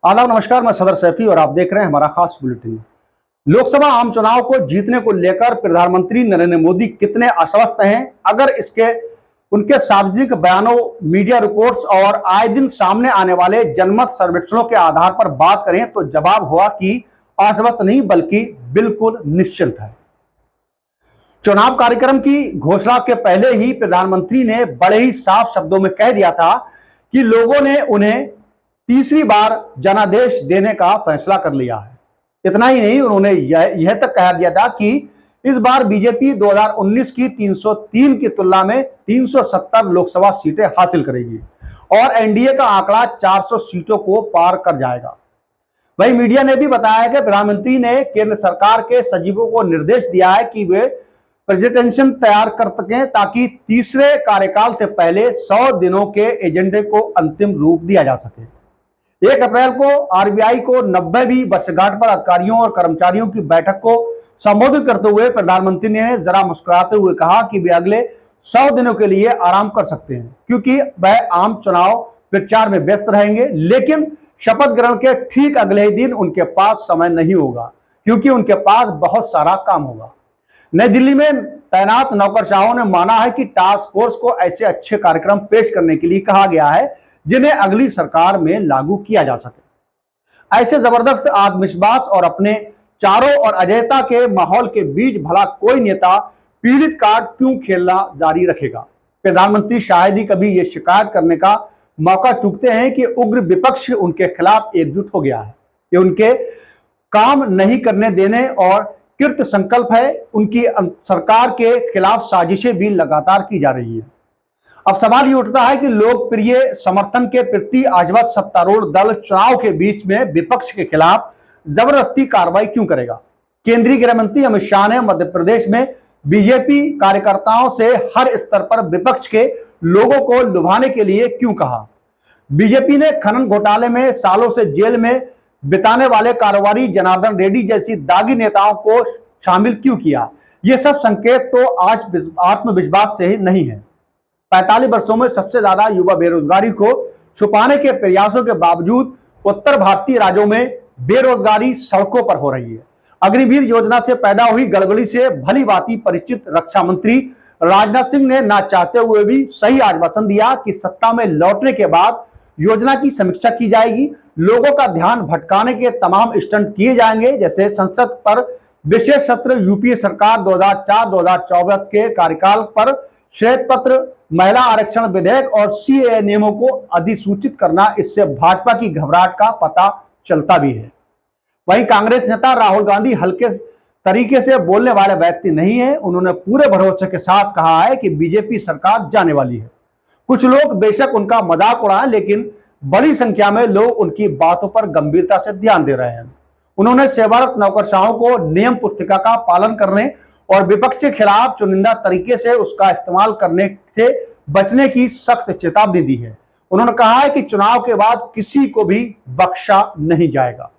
आदाब नमस्कार, मैं सदर सैफी और आप देख रहे हैं हमारा खास बुलेटिन। लोकसभा आम चुनाव को जीतने को लेकर प्रधानमंत्री नरेंद्र मोदी कितने आश्वस्त हैं? अगर इसके उनके सार्वजनिक बयानों, मीडिया रिपोर्ट्स और आए दिन सामने आने वाले जनमत सर्वेक्षणों के आधार पर बात करें तो जवाब हुआ कि आश्वस्त नहीं बल्कि बिल्कुल निश्चिंत है। चुनाव कार्यक्रम की घोषणा के पहले ही प्रधानमंत्री ने बड़े ही साफ शब्दों में कह दिया था कि लोगों ने उन्हें तीसरी बार जनादेश देने का फैसला कर लिया है। इतना ही नहीं, उन्होंने यह तक कह दिया था कि इस बार बीजेपी 2019 की 303 की तुलना में 370 लोकसभा सीटें हासिल करेगी और एनडीए का आंकड़ा 400 सीटों को पार कर जाएगा। वहीं मीडिया ने भी बताया कि प्रधानमंत्री ने केंद्र सरकार के सचिवों को निर्देश दिया है कि वे प्रेजेंटेशन तैयार कर सकें ताकि तीसरे कार्यकाल से पहले 100 दिनों के एजेंडे को अंतिम रूप दिया जा सके। 1 अप्रैल को आरबीआई को 90वीं वर्षगांठ पर अधिकारियों और कर्मचारियों की बैठक को संबोधित करते हुए प्रधानमंत्री ने जरा मुस्कुराते हुए कहा कि वे अगले 100 दिनों के लिए आराम कर सकते हैं क्योंकि वह आम चुनाव प्रचार में व्यस्त रहेंगे, लेकिन शपथ ग्रहण के ठीक अगले ही दिन उनके पास समय नहीं होगा क्योंकि उनके पास बहुत सारा काम होगा। नई दिल्ली में तैनात नौकरशाहों ने माना है कि टास्क फोर्स को ऐसे अच्छे कार्यक्रम पेश करने के लिए कहा गया है जिन्हें अगली सरकार में लागू किया जा सके। ऐसे जबरदस्त आत्मविश्वास और अपने चारों ओर अजयता के माहौल के बीच भला कोई नेता पीड़ित कार्ड क्यों खेलना जारी रखेगा? प्रधानमंत्री शायद ही कभी ये शिकायत करने का मौका चूकते हैं कि उग्र विपक्ष उनके खिलाफ एकजुट हो गया है। ये उनके काम नहीं करने देने और कृत संकल्प है। उनकी सरकार के खिलाफ साजिशें भी लगातार की जा रही है। अब सवाल ये उठता है कि लोकप्रिय समर्थन के प्रति आश्वस्त सत्तारूढ़ दल चुनाव के बीच में विपक्ष के खिलाफ जबरदस्ती कार्रवाई क्यों करेगा? केंद्रीय गृह मंत्री अमित शाह ने मध्य प्रदेश में बीजेपी कार्यकर्ताओं से हर स्तर पर विपक्ष के लोगों को लुभाने के लिए क्यों कहा? बीजेपी ने खनन घोटाले में सालों से जेल में बिताने वाले कारोबारी जनार्दन रेड्डी जैसी दागी नेताओं को शामिल क्यों किया? ये सब संकेत तो आज आत्मविश्वास से ही नहीं है। 45 वर्षों में सबसे ज्यादा युवा बेरोजगारी को छुपाने के प्रयासों के बावजूद उत्तर भारतीय राज्यों में बेरोजगारी सड़कों पर हो रही है। अग्निवीर योजना से पैदा हुई गड़बड़ी से भली भांति परिचित रक्षा मंत्री राजनाथ सिंह ने ना चाहते हुए भी सही आश्वासन दिया कि सत्ता में लौटने के बाद योजना की समीक्षा की जाएगी। लोगों का ध्यान भटकाने के तमाम स्टंट किए जाएंगे, जैसे संसद पर विशेष सत्र, यूपीए सरकार 2004-2024 के कार्यकाल पर श्वेत पत्र, महिला आरक्षण विधेयक और सीएए नियमों को अधिसूचित करना। इससे भाजपा की घबराहट का पता चलता भी है। वहीं कांग्रेस नेता राहुल गांधी हल्के तरीके से बोलने वाले व्यक्ति नहीं है। उन्होंने पूरे भरोसे के साथ कहा है कि बीजेपी सरकार जाने वाली है। कुछ लोग बेशक उनका मजाक उड़ाएं, लेकिन बड़ी संख्या में लोग उनकी बातों पर गंभीरता से ध्यान दे रहे हैं। उन्होंने सेवारत नौकरशाहों को नियम पुस्तिका का पालन करने और विपक्ष के खिलाफ चुनिंदा तरीके से उसका इस्तेमाल करने से बचने की सख्त चेतावनी दी है। उन्होंने कहा है कि चुनाव के बाद किसी को भी बख्शा नहीं जाएगा।